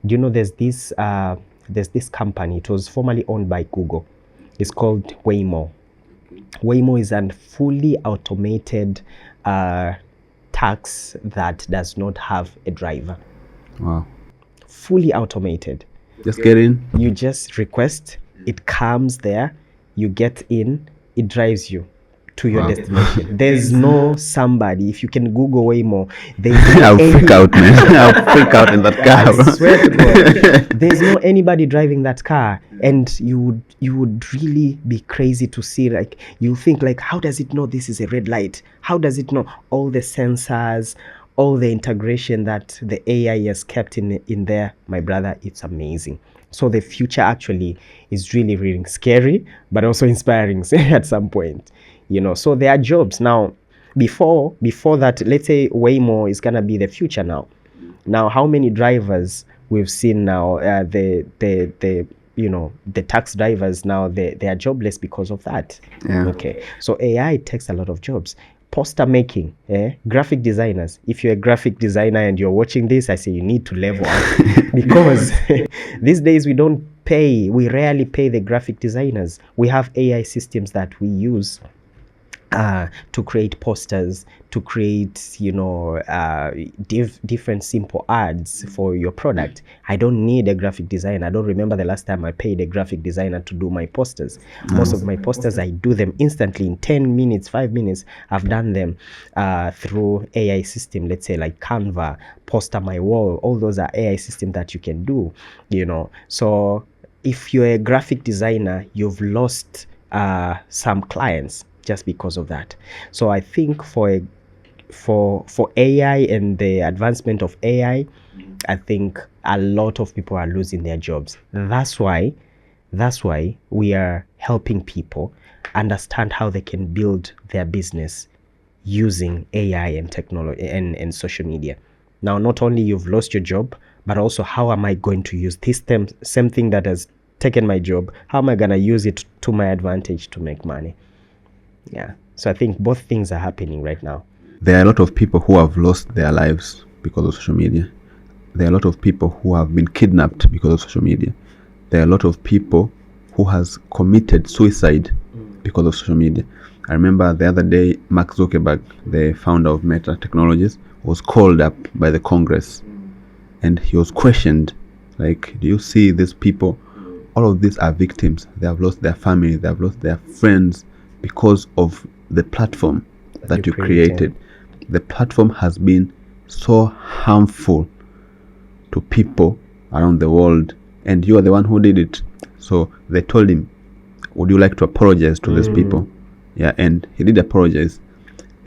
Do you know there's this company, it was formerly owned by Google. It's called WayMore. WayMore is a fully automated tax that does not have a driver. Wow. Fully automated. Just get in. You just request, it comes there, you get in, it drives you to your destination. There's no somebody. If you can Google WayMore, I'll freak out, man. I'll freak out in that car. I swear to God, there's no anybody driving that car, and you would really be crazy to see. Like, you think like, how does it know this is a red light? How does it know all the sensors, all the integration that the AI has kept in there? My brother, it's amazing. So the future actually is really, really scary, but also inspiring at some point. So there are jobs now. Before that, let's say WayMore is gonna be the future now. Now, how many drivers we've seen now? The tax drivers now, they are jobless because of that. Yeah. Okay, so AI takes a lot of jobs. Poster making, graphic designers. If you're a graphic designer and you're watching this, I say you need to level up because these days we rarely pay the graphic designers. We have AI systems that we use to create posters, to create different simple ads for your product. I don't need a graphic designer. I don't remember the last time I paid a graphic designer to do my posters. Most of my posters, I do them instantly in 10 minutes, 5 minutes. I've done them through AI system, let's say like Canva, Poster My Wall. All those are AI systems that you can do. So if you're a graphic designer, you've lost some clients just because of that. So I think for AI and the advancement of AI, I think a lot of people are losing their jobs. That's why we are helping people understand how they can build their business using AI and technology and social media. Now, not only you've lost your job, but also how am I going to use this same thing that has taken my job? How am I going to use it to my advantage to make money? Yeah. So I think both things are happening right now. There are a lot of people who have lost their lives because of social media. There are a lot of people who have been kidnapped because of social media. There are a lot of people who has committed suicide because of social media. I remember the other day, Mark Zuckerberg, the founder of Meta Technologies, was called up by the Congress and he was questioned, like, do you see these people? All of these are victims. They have lost their family, they have lost their friends because of the platform that you created. The platform has been so harmful to people around the world, and you are the one who did it. So they told him, would you like to apologize to these people? Yeah, and he did apologize.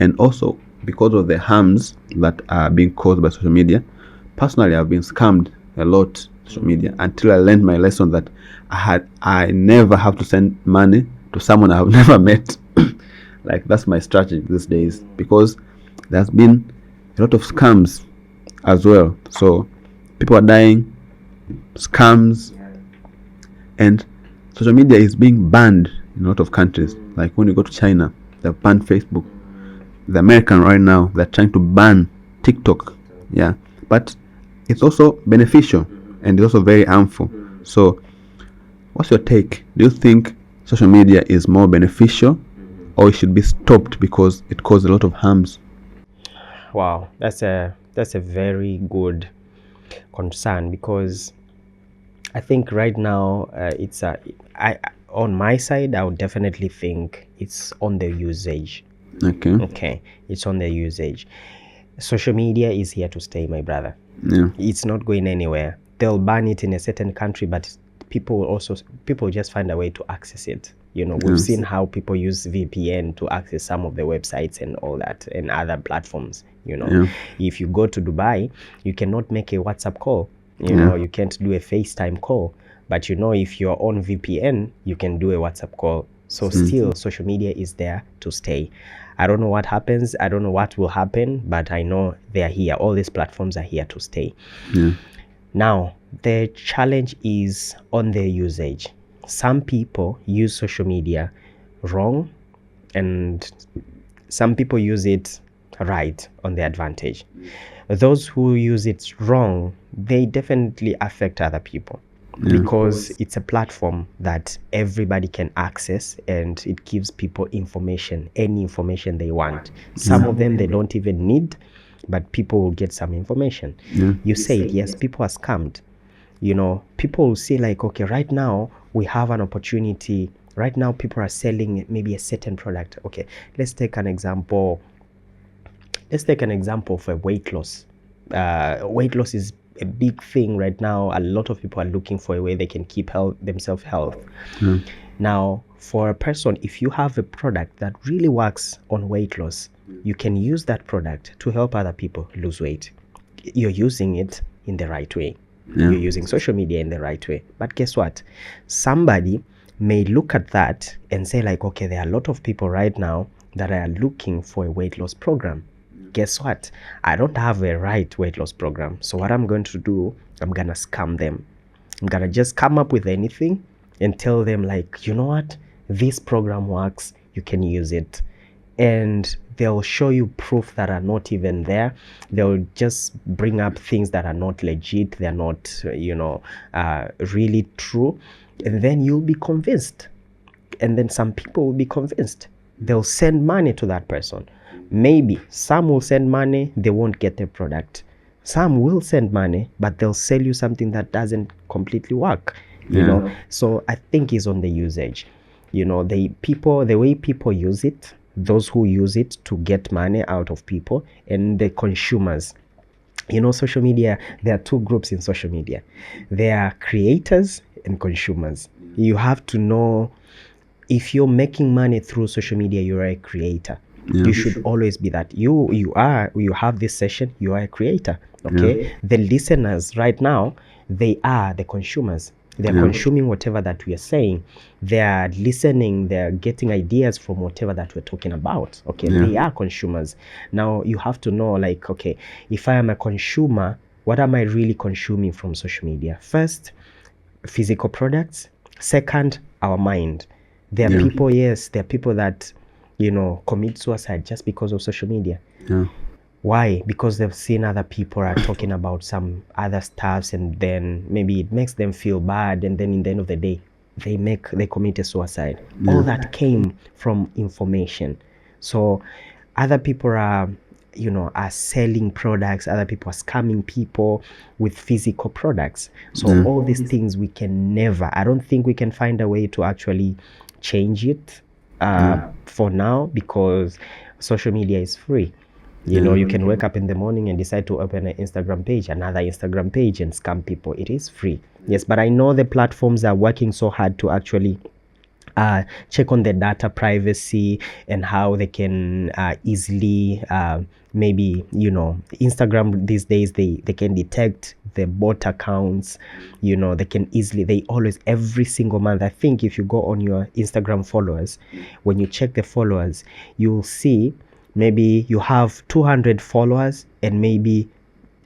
And also, because of the harms that are being caused by social media, personally I've been scammed a lot social media until I learned my lesson that I never have to send money to someone I've never met. Like, that's my strategy these days, because there's been a lot of scams as well. So people are dying, scams, and social media is being banned in a lot of countries. Like when you go to China, they've banned Facebook. The American right now, they're trying to ban TikTok. Yeah, but it's also beneficial and it's also very harmful. So what's your take? Do you think social media is more beneficial, or it should be stopped because it causes a lot of harms? Wow, that's a very good concern, because I think right now on my side, I would definitely think it's on the usage. Okay, it's on the usage. Social media is here to stay, my brother. Yeah, it's not going anywhere. They'll ban it in a certain country, but people just find a way to access it. We've seen how people use VPN to access some of the websites and all that, and other platforms. If you go to Dubai, you cannot make a WhatsApp call. You can't do a FaceTime call. But if you're on VPN, you can do a WhatsApp call. So still, social media is there to stay. I don't know what happens. I don't know what will happen, but I know they are here. All these platforms are here to stay. Yeah. Now, the challenge is on their usage. Some people use social media wrong, and some people use it right on their advantage. Those who use it wrong, they definitely affect other people. Yeah. Because it's a platform that everybody can access, and it gives people information, any information they want. Some of them they don't even need, but people will get some information. Yeah. You said, yes, people are scammed. You know, people will say like, okay, right now we have an opportunity. Right now people are selling maybe a certain product. Okay, let's take an example. Let's take an example for weight loss. Weight loss is a big thing right now. A lot of people are looking for a way they can keep themselves health. Now, for a person, if you have a product that really works on weight loss, you can use that product to help other people lose weight. You're using it in the right way. Yeah. You're using social media in the right way. But guess what? Somebody may look at that and say like, okay, there are a lot of people right now that are looking for a weight loss program. Guess what? I don't have a right weight loss program. So what I'm going to do, I'm going to scam them. I'm going to just come up with anything and tell them like, you know what? This program works. You can use it. And they'll show you proof that are not even there. They'll just bring up things that are not legit. They're not, really true. And then you'll be convinced. And then some people will be convinced. They'll send money to that person. Maybe some will send money, they won't get the product. Some will send money, but they'll sell you something that doesn't completely work. You know, so I think it's on the usage. You know, the way people use it, those who use it to get money out of people, and the consumers. You know, social media, there are two groups in social media. There are creators and consumers. You have to know, if you're making money through social media, you're a creator. You should always be that. You have this session, you are a creator. Okay. The listeners right now, they are the consumers. They're consuming whatever that we are saying. They're listening, they're getting ideas from whatever that we're talking about. Okay. They are consumers. Now you have to know like, okay, if I am a consumer, what am I really consuming from social media? First, physical products. Second, our mind. There are people, yes, there are people that, commit suicide just because of social media. Why? Because they've seen other people are talking about some other stuffs, and then maybe it makes them feel bad, and then in the end of the day, they commit a suicide. All that came from information. So other people are selling products, other people are scamming people with physical products. So all these things I don't think we can find a way to actually change it for now, because social media is free. You can wake up in the morning and decide to open an Instagram page, another Instagram page, and scam people. It is free. Yes, but I know the platforms are working so hard to actually check on the data privacy and how they can easily maybe Instagram these days, they can detect the bot accounts. They always, every single month, I think if you go on your Instagram followers, when you check the followers, you'll see maybe you have 200 followers and maybe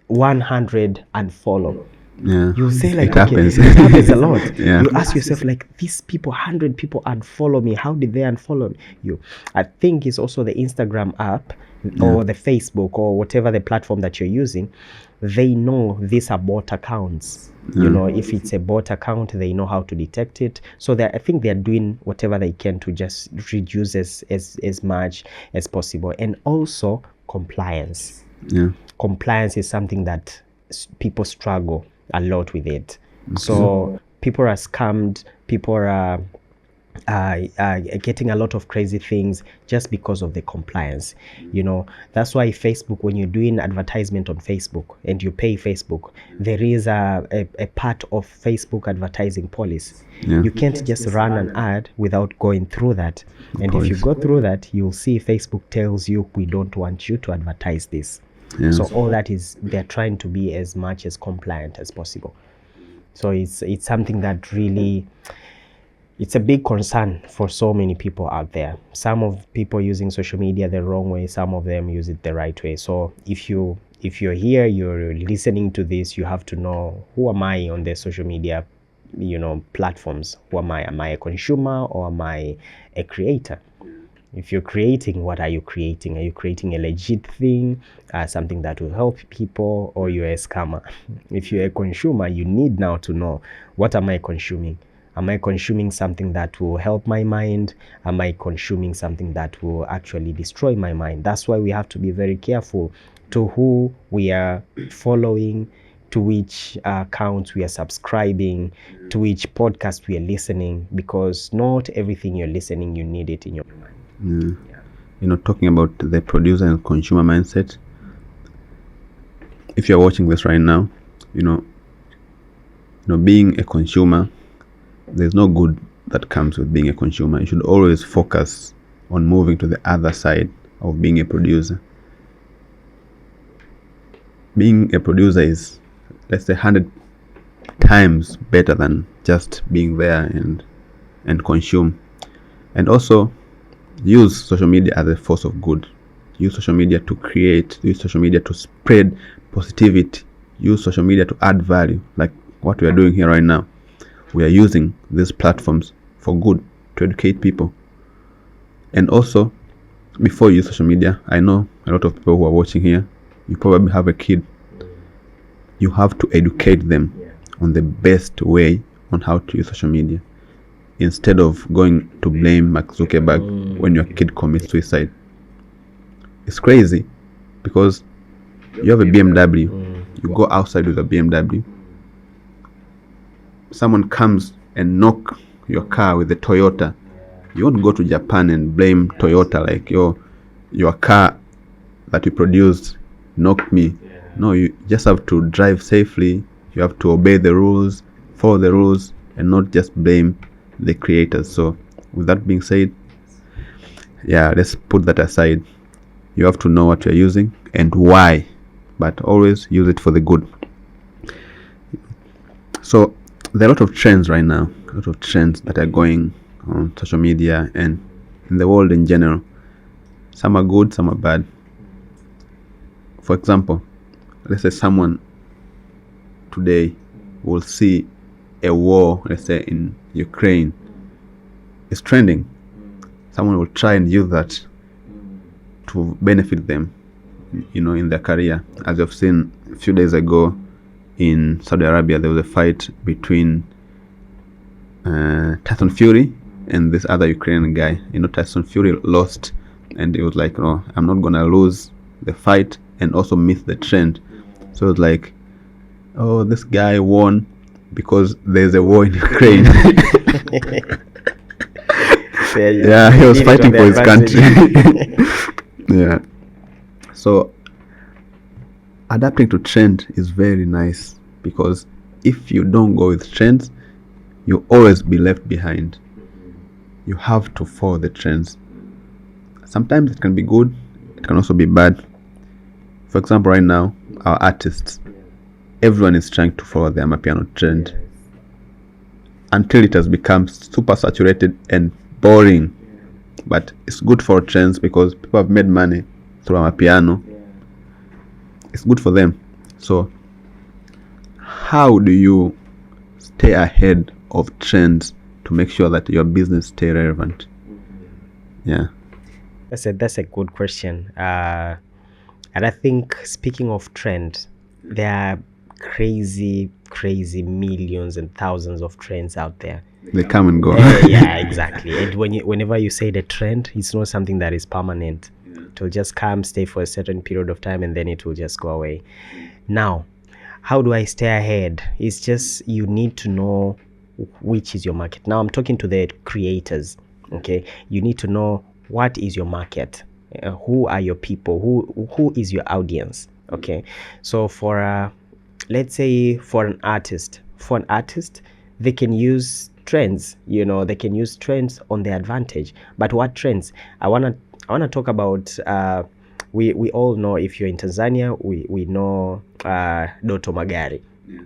100 unfollow. You say like, it happens. It happens a lot. You ask yourself like, these people, 100 people unfollow me. How did they unfollow you? I think it's also the Instagram app or the Facebook or whatever the platform that you're using. They know these are bot accounts. If it's a bot account, they know how to detect it. So I think they're doing whatever they can to just reduce as much as possible. And also compliance. Compliance is something that people struggle a lot with it. So people are scammed, people are getting a lot of crazy things just because of the compliance. That's why Facebook, when you're doing advertisement on Facebook and you pay Facebook, there is a part of Facebook advertising policy. You can't just run an ad without going through that. And if you go through that, you'll see Facebook tells you, we don't want you to advertise this. So all that is, they're trying to be as much as compliant as possible. So it's something that really, it's a big concern for so many people out there. Some of people using social media the wrong way, some of them use it the right way. So if you're here, you're listening to this, you have to know, who am I on the social media platforms? Who am I? Am I a consumer or am I a creator? If you're creating, what are you creating? Are you creating a legit thing, something that will help people, or you're a scammer? If you're a consumer, you need now to know, what am I consuming? Am I consuming something that will help my mind? Am I consuming something that will actually destroy my mind? That's why we have to be very careful to who we are following, to which accounts we are subscribing, to which podcast we are listening, because not everything you're listening, you need it in your mind. Talking about the producer and consumer mindset, if you're watching this right now, being a consumer, there's no good that comes with being a consumer. You should always focus on moving to the other side of being a producer. Being a producer is, let's say, 100 times better than just being there and consume. And also, use social media as a force of good. Use social media to create. Use social media to spread positivity. Use social media to add value, like what we are doing here right now. We are using these platforms for good, to educate people. And also, before you use social media, I know a lot of people who are watching here, you probably have a kid. You have to educate them on the best way on how to use social media, instead of going to blame Mark Zuckerberg when your kid commits suicide. It's crazy, because you have a BMW, you go outside with a BMW, someone comes and knock your car with a Toyota. You won't go to Japan and blame Toyota, like your car that you produced knocked me. No, you just have to drive safely. You have to obey the rules, follow the rules, and not just blame the creators. So with that being said, let's put that aside. You have to know what you're using and why, but always use it for the good. So there are a lot of trends right now, a lot of trends that are going on social media and in the world in general. Some are good, some are bad. For example, let's say someone today will see a war, let's say in Ukraine, is trending. Someone will try and use that to benefit them, in their career. As you've seen a few days ago in Saudi Arabia, there was a fight between Tyson Fury and this other Ukrainian guy. Tyson Fury lost, and it was like, I'm not gonna lose the fight and also miss the trend. So it's like, this guy won because there's a war in Ukraine. He was fighting for his country. So adapting to trend is very nice, because if you don't go with trends, you'll always be left behind. You have to follow the trends. Sometimes it can be good, it can also be bad. For example, right now, our artists, everyone is trying to follow the Amapiano trend until it has become super saturated and boring. But it's good for trends, because people have made money through Amapiano. It's good for them. So how do you stay ahead of trends to make sure that your business stay relevant? That's a good question. And I think, speaking of trend, there are crazy millions and thousands of trends out there. They come and go. Yeah, exactly. And whenever you say the trend, it's not something that is permanent. It will just come, stay for a certain period of time, and then it will just go away. Now, how do I stay ahead? It's just, you need to know which is your market. Now I'm talking to the creators. Okay, you need to know what is your market. Who are your people? Who is your audience? Okay, so for let's say for an artist, they can use trends. They can use trends on their advantage. But what trends? I wanna talk about. We all know, if you're in Tanzania, we know Doto Magari.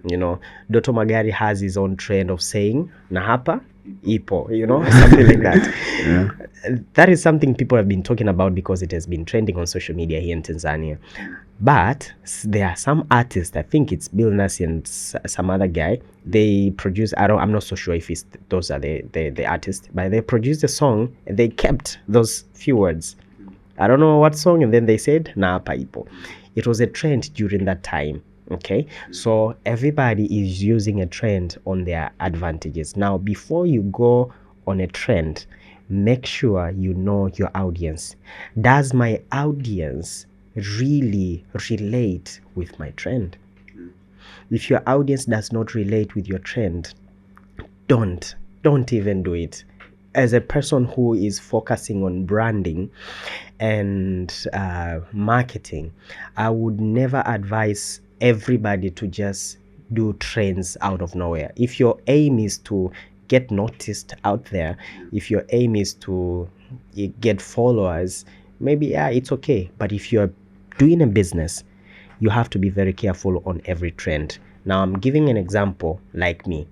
You know, Doto Magari has his own trend of saying na hapa ipo, you know, something like that. That is something people have been talking about because it has been trending on social media here in Tanzania. But there are some artists, I think it's Bill Nassi and some other guy, they produce, I'm not so sure if those are the artists, but they produced a song and they kept those few words. I don't know what song, and then they said na hapa ipo. It was a trend during that time. Okay, so everybody is using a trend on their advantages. Now, before you go on a trend, make sure you know your audience. Does my audience really relate with my trend? If your audience does not relate with your trend, don't even do it. As a person who is focusing on branding and marketing, I would never advise everybody to just do trends out of nowhere. If your aim is to get noticed out there, if your aim is to get followers, maybe it's okay. But if you're doing a business, you have to be very careful on every trend. Now, I'm giving an example like me.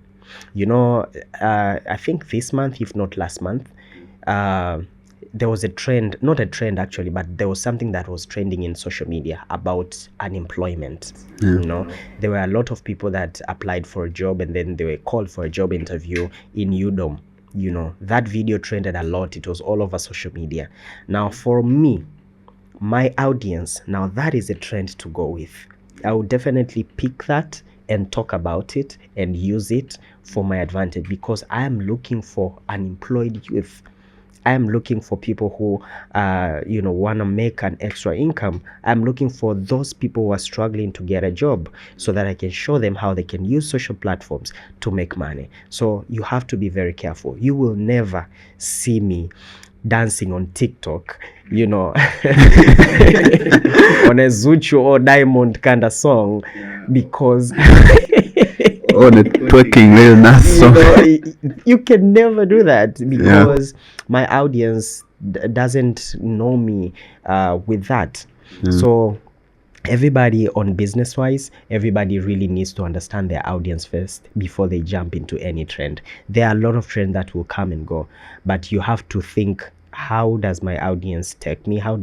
You know, I think this month, if not last month, there was a trend, not a trend actually, but there was something that was trending in social media about unemployment. You know, there were a lot of people that applied for a job and then they were called for a job interview in Udom. You know, that video trended a lot. It was all over social media. Now, for me, my audience, now that is a trend to go with. I will definitely pick that and talk about it and use it for my advantage, because I am looking for unemployed youth. I am looking for people who, want to make an extra income. I'm looking for those people who are struggling to get a job so that I can show them how they can use social platforms to make money. So you have to be very careful. You will never see me dancing on TikTok, you know, on a Zuchu or Diamond kind of song, because or the twerking real nice song. You can never do that, because my audience doesn't know me with that. So everybody, on business wise, everybody really needs to understand their audience first before they jump into any trend. There are a lot of trends that will come and go, but you have to think, how does my audience take me? What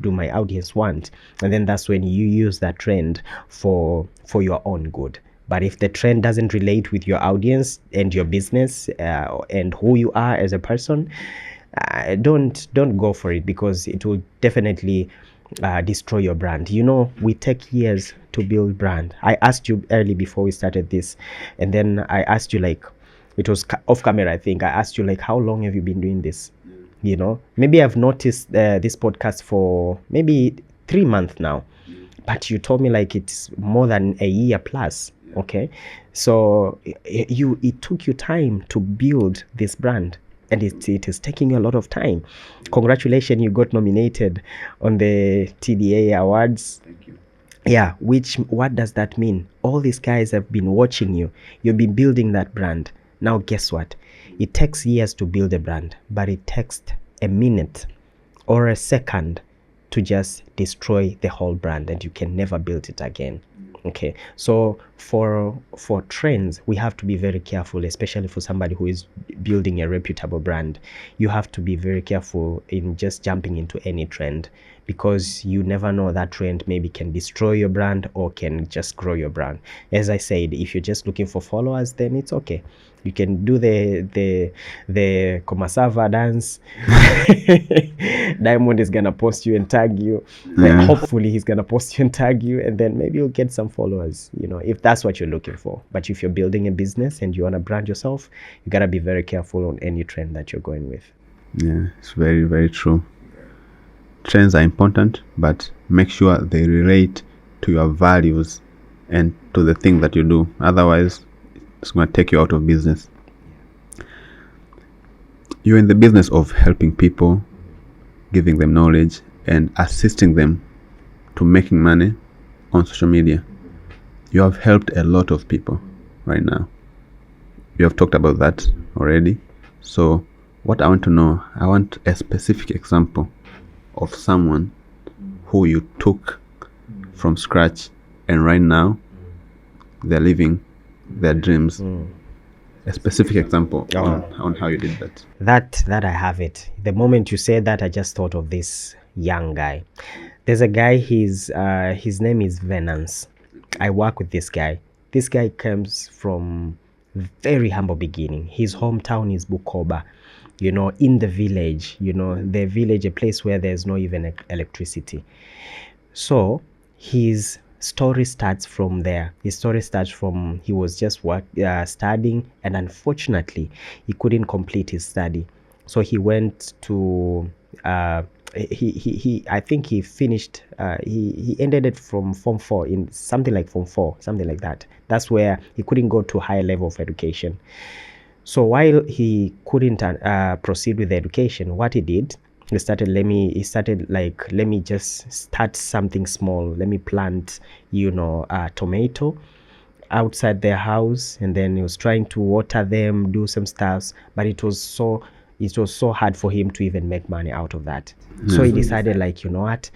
do my audience want? And then that's when you use that trend for your own good. But if the trend doesn't relate with your audience and your business and who you are as a person, don't go for it, because it will definitely destroy your brand. You know, we take years to build brand. I asked you early before we started this, and then I asked you, like, it was off camera, I think. I asked you, like, how long have you been doing this? You know, maybe I've noticed this podcast for maybe 3 months now, but you told me like it's more than a year plus. Okay, so it took you time to build this brand, and it is taking you a lot of time. Congratulations, you got nominated on the TDA awards. Thank you. Yeah, what does that mean? All these guys have been watching you. You've been building that brand. Now, guess what? It takes years to build a brand, but it takes a minute or a second to just destroy the whole brand, and you can never build it again. Okay, so for trends, we have to be very careful, especially for somebody who is building a reputable brand. You have to be very careful in just jumping into any trend, because you never know, that trend maybe can destroy your brand or can just grow your brand. As I said, if you're just looking for followers, then it's okay. You can do the Komasava dance. Diamond is gonna post you and tag you. Like, hopefully he's gonna post you and tag you, and then maybe you'll get some followers, you know, if that's what you're looking for. But if you're building a business and you want to brand yourself, you gotta be very careful on any trend that you're going with. Yeah, it's very, very true. Trends are important, but make sure they relate to your values and to the thing that you do. Otherwise, it's going to take you out of business. You're in the business of helping people, giving them knowledge, and assisting them to making money on social media. You have helped a lot of people right now. You have talked about that already. So what I want to know, I want a specific example of someone who you took from scratch, and right now they're living their dreams. A specific example on how you did that. That I have it. The moment you said that, I just thought of this young guy. There's a guy, his name is Venance. I work with this guy. This guy comes from very humble beginning. His hometown is Bukoba, in the village, the village, a place where there's no even electricity. So his story starts from there. His story starts from he was just studying, and unfortunately he couldn't complete his study. So he went to he I think he finished he ended it from form 4, in something like form 4, something like that. That's where he couldn't go to higher level of education. So while he couldn't proceed with the education, what he did, he started let me just start something small. Let me plant tomato outside their house, and then he was trying to water them, do some stuff, but it was so hard for him to even make money out of that. So he decided, like, you know what,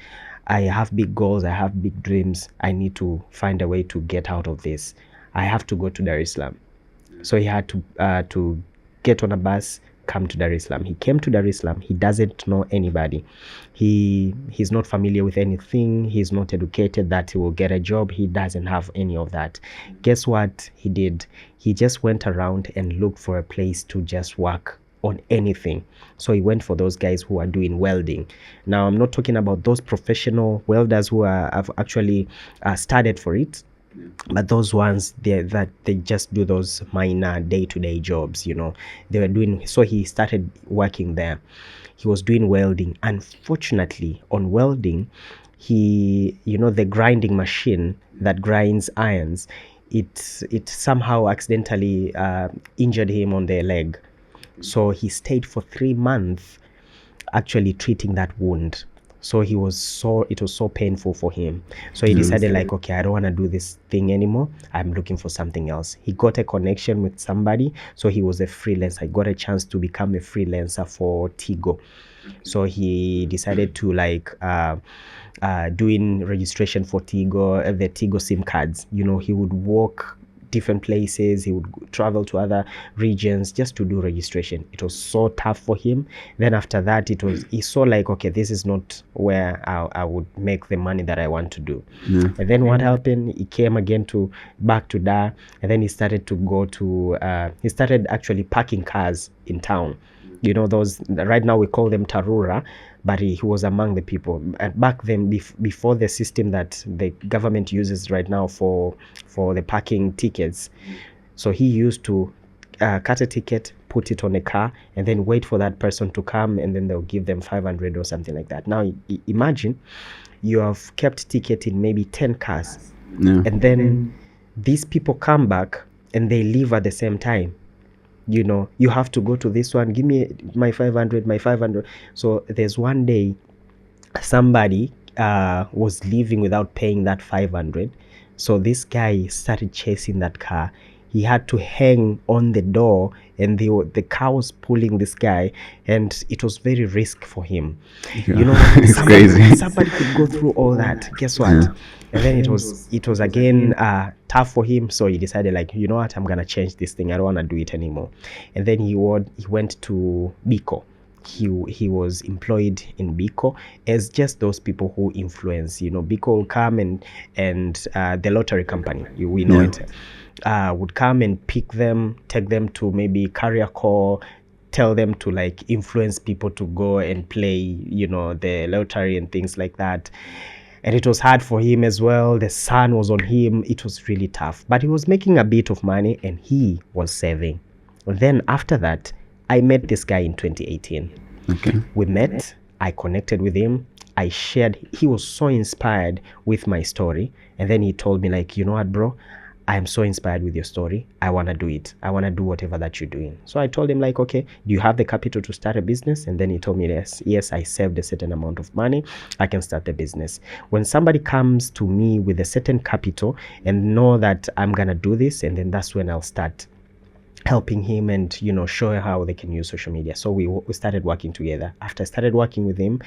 I have big goals, I have big dreams, I need to find a way to get out of this. I have to go to Dar es Salaam. So he had to get on a bus, come to Dar es Salaam. He came to Dar es Salaam. He doesn't know anybody. He's not familiar with anything. He's not educated that he will get a job. He doesn't have any of that. Guess what he did? He just went around and looked for a place to just work on anything. So he went for those guys who are doing welding. Now, I'm not talking about those professional welders who have actually studied for it. But those ones they just do those minor day-to-day jobs, they were doing. So he started working there. He was doing welding. Unfortunately, on welding, he the grinding machine that grinds irons, it somehow accidentally injured him on the leg. So he stayed for 3 months actually treating that wound. So it was so painful for him. So he decided, like, okay, I don't want to do this thing anymore. I'm looking for something else. He got a connection with somebody. So he was a freelancer. He got a chance to become a freelancer for Tigo. So he decided to doing registration for Tigo, the Tigo SIM cards. He would walk different places. He would travel to other regions just to do registration. It was so tough for him. Then after that, he saw, like, okay, this is not where I would make the money that I want to do. And then what happened? He came again back to Dar, and then he started to go to he started actually parking cars in town. Those, right now we call them Tarura, but he was among the people. And back then, before the system that the government uses right now for the parking tickets, so he used to cut a ticket, put it on a car, and then wait for that person to come, and then they'll give them 500 or something like that. Now, imagine you have kept ticket in maybe 10 cars, and then these people come back and they leave at the same time. You have to go to this one, give me my 500. So there's one day somebody was leaving without paying that 500. So this guy started chasing that car. He had to hang on the door, and the car was pulling this guy, and it was very risky for him. It's crazy. Somebody could go through all that. Guess what? And then it was again tough for him. So he decided, like, you know what, I'm gonna change this thing. I don't want to do it anymore. And then he went to Biko. He was employed in Biko as just those people who influence. Biko will come and the lottery company, we know it, would come and pick them, take them to maybe Kariakor, tell them to, like, influence people to go and play, the lottery and things like that. And it was hard for him as well. The sun was on him. It was really tough. But he was making a bit of money, and he was saving. Then after that, I met this guy in 2018. Okay. We met. I connected with him. I shared. He was so inspired with my story. And then he told me, like, you know what, bro? I am so inspired with your story. I want to do it. I want to do whatever that you're doing. So I told him, like, okay, do you have the capital to start a business? And then he told me, yes, I saved a certain amount of money. I can start the business. When somebody comes to me with a certain capital and know that I'm going to do this, and then that's when I'll start helping him and, show how they can use social media. So we started working together. After I started working with him,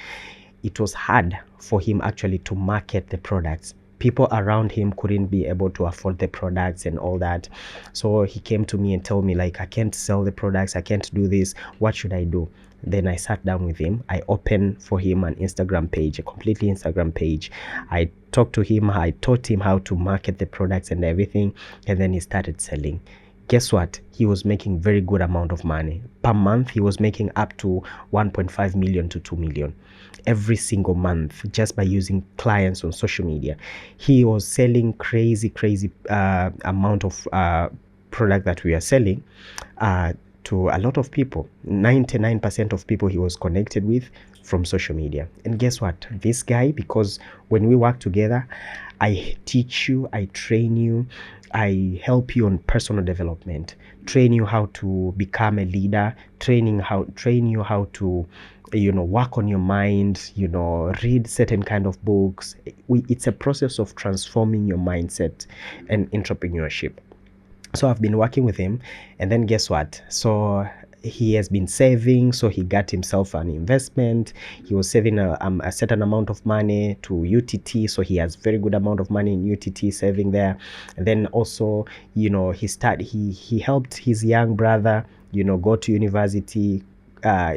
it was hard for him actually to market the products, people around him couldn't be able to afford the products and all that. So he came to me and told me like, I can't sell the products, I can't do this, what should I do? Then I sat down with him. I opened for him an Instagram page, a completely Instagram page. I talked to him, I taught him how to market the products and everything, and then he started selling. Guess what? He was making very good amount of money. Per month, he was making up to 1.5 million to 2 million every single month just by using clients on social media. He was selling crazy amount of product that we are selling to a lot of people. 99% of people he was connected with from social media. And guess what? This guy, because when we work together, I teach you, I train you, I help you on personal development, train you how to become a leader, train you how to work on your mind, read certain kind of books. It's a process of transforming your mindset and entrepreneurship. So I've been working with him, and then guess what? So he has been saving, so he got himself an investment. He was saving a certain amount of money to UTT, so he has very good amount of money in UTT saving there. And then also, he helped his young brother, go to university.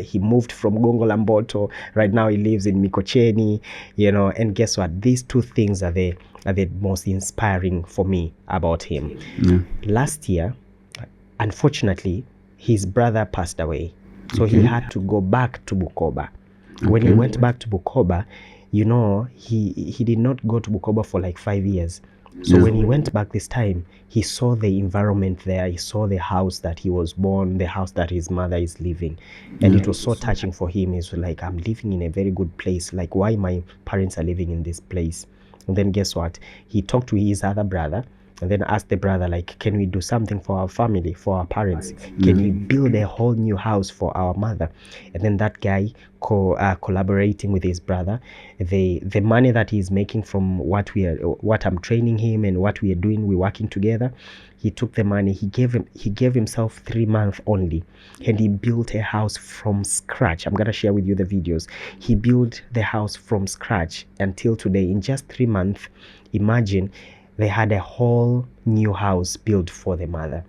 He moved from Gongo la Mboto. Right now he lives in Mikocheni, and guess what? These two things are the most inspiring for me about him. Last year, unfortunately, his brother passed away, so he had to go back to Bukoba. When he went back to Bukoba, he did not go to Bukoba for like 5 years. So when he went back this time, he saw the environment there, he saw the house that he was born, the house that his mother is living, and it was so touching for him. He's like, I'm living in a very good place, like why my parents are living in this place? And then guess what? He talked to his other brother and then asked the brother, like, can we do something for our family, for our parents? Can we build a whole new house for our mother? And then that guy collaborating with his brother, the money that he's making from what I'm training him and what we are doing, we're working together. He took the money, he gave himself 3 months only, and he built a house from scratch. I'm gonna share with you the videos. He built the house from scratch until today in just 3 months. Imagine, they had a whole new house built for the mother.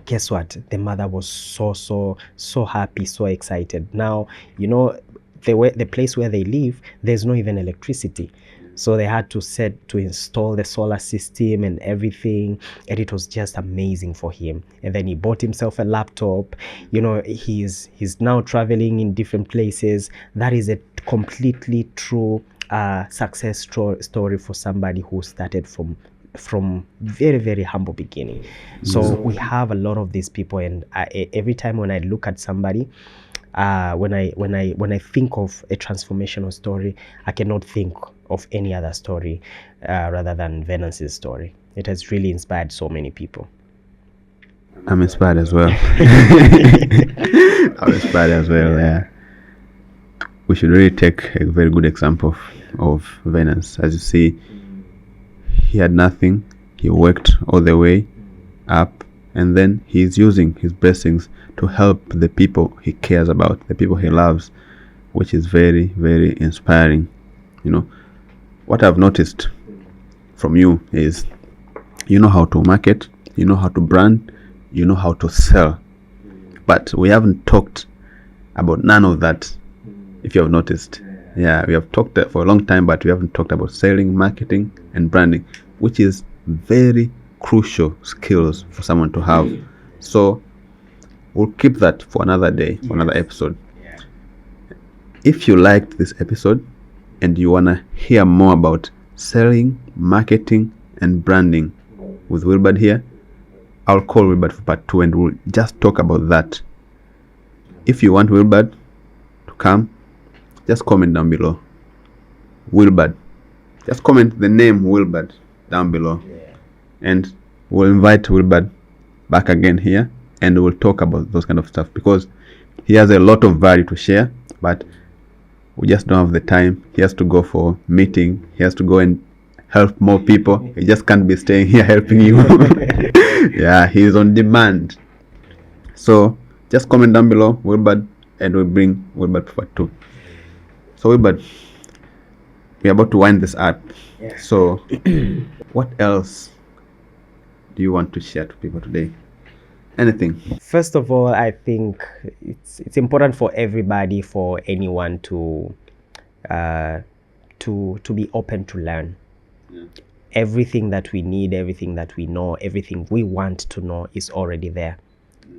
Guess what? The mother was so happy, so excited. Now, the place where they live, there's no even electricity. So they had to install the solar system and everything, and it was just amazing for him. And then he bought himself a laptop. He's now traveling in different places. That is a completely true success story for somebody who started from very, very humble beginning. So we have a lot of these people, and every time when I look at somebody, when I think of a transformational story, I cannot think of any other story rather than Venance's story. It has really inspired so many people. I'm inspired as well. I'm inspired as well. Yeah. We should really take a very good example of Venance. As you see, he had nothing. He worked all the way up, and then he's using his blessings to help the people he cares about, the people he loves, which is very, very inspiring. What I've noticed from you is you know how to market, you know how to brand, you know how to sell, but we haven't talked about none of that. If you have noticed, we have talked for a long time, but we haven't talked about selling, marketing, and branding, which is very crucial skills for someone to have. So we'll keep that for another day, for another episode. If you liked this episode and you want to hear more about selling, marketing, and branding with Wilbard here, I'll call Wilbard for part 2 and we'll just talk about that. If you want Wilbard to come, just comment down below. Wilbard. Just comment the name Wilbard down below. And we'll invite Wilbard back again here and we'll talk about those kind of stuff, because he has a lot of value to share, but we just don't have the time. He has to go for meeting. He has to go and help more people. He just can't be staying here helping you. He's on demand. So just comment down below Wilbard and we'll bring Wilbard for part 2. So Wilbard, we're about to wind this up. Yeah. So, what else do you want to share to people today? Anything? First of all, I think it's important for everybody, for anyone to be open to learn. Yeah. Everything that we need, everything that we know, everything we want to know is already there.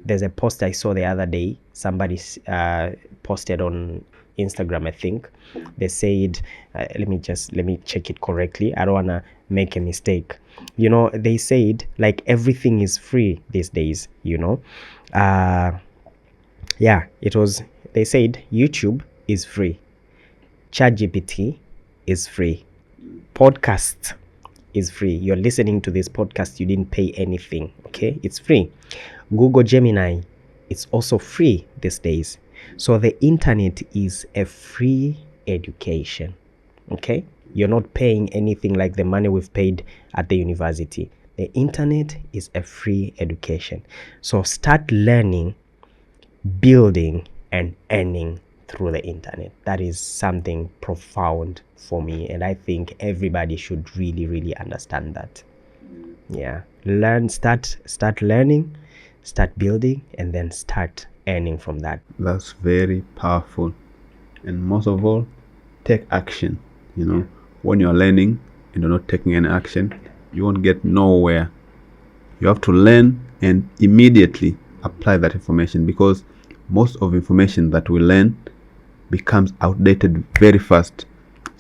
There's a post I saw the other day. Somebody posted on Instagram, I think. They said, let me check it correctly. I don't want to make a mistake. You know, they said like everything is free these days, you know. Yeah, they said YouTube is free. ChatGPT is free. Podcast is free. You're listening to this podcast, you didn't pay anything, okay? It's free. Google Gemini, it's also free these days. So the internet is a free education, okay? You're not paying anything like the money we've paid at the university. The internet is a free education. So start learning, building, and earning through the internet. That is something profound for me, and I think everybody should really understand that. Yeah, start learning, start building, and then start earning from that. That's very powerful. And most of all, take action. You know, when you're learning and you're not taking any action, you won't get nowhere. You have to learn and immediately apply that information, because most of information that we learn becomes outdated very fast.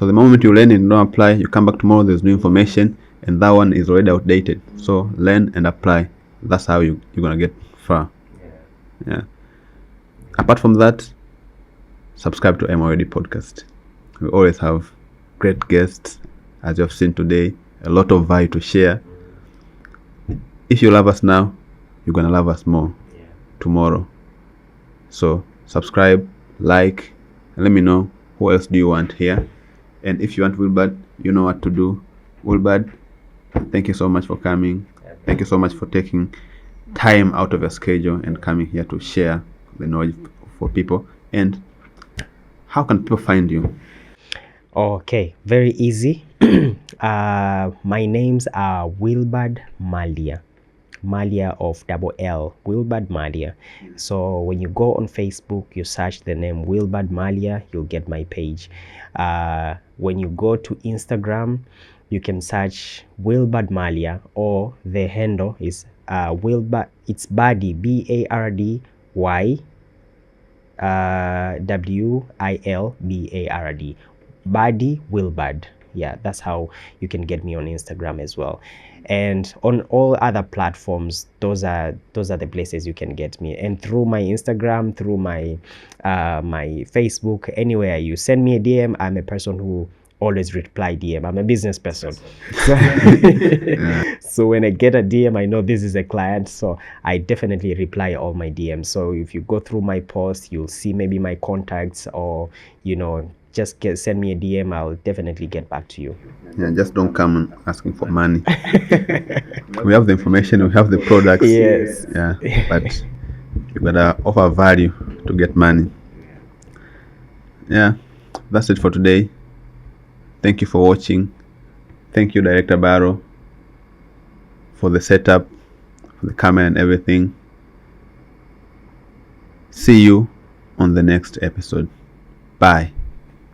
So the moment you learn and don't apply, you come back tomorrow, there's new information, and that one is already outdated. So learn and apply. That's how you're gonna get far. Yeah. Apart from that, subscribe to MOD podcast. We always have great guests, as you have seen today, a lot of value to share. If you love us now, you're gonna love us more tomorrow. So subscribe, like, and let me know who else do you want here. And if you want Wilbard, you know what to do. Wilbard, thank you so much for coming. Thank you so much for taking time out of your schedule and coming here to share the knowledge for people. And how can people find you? Okay, very easy. My names are Wilbard Mallya. Mallya of double L, Wilbard Mallya. So when you go on Facebook, you search the name Wilbard Mallya, you'll get my page. When you go to Instagram, you can search Wilbard Mallya, or the handle is Wilbard. It's Bardy, BARDY WILBARD, Bardy Wilbard. Yeah, that's how you can get me on Instagram as well. And on all other platforms, those are the places you can get me. And through my Instagram, through my my Facebook, anywhere you send me a DM, I'm a person who always reply DM. I'm a business person. So when I get a DM, I know this is a client, so I definitely reply all my DMs. So if you go through my post, you'll see maybe my contacts, or just send me a DM. I'll definitely get back to you. Yeah, just don't come asking for money. We have the information, we have the products. Yes. Yeah, but you gotta offer value to get money. Yeah, that's it for today. Thank you for watching. Thank you, Director Barrow, for the setup, for the camera and everything. See you on the next episode. Bye.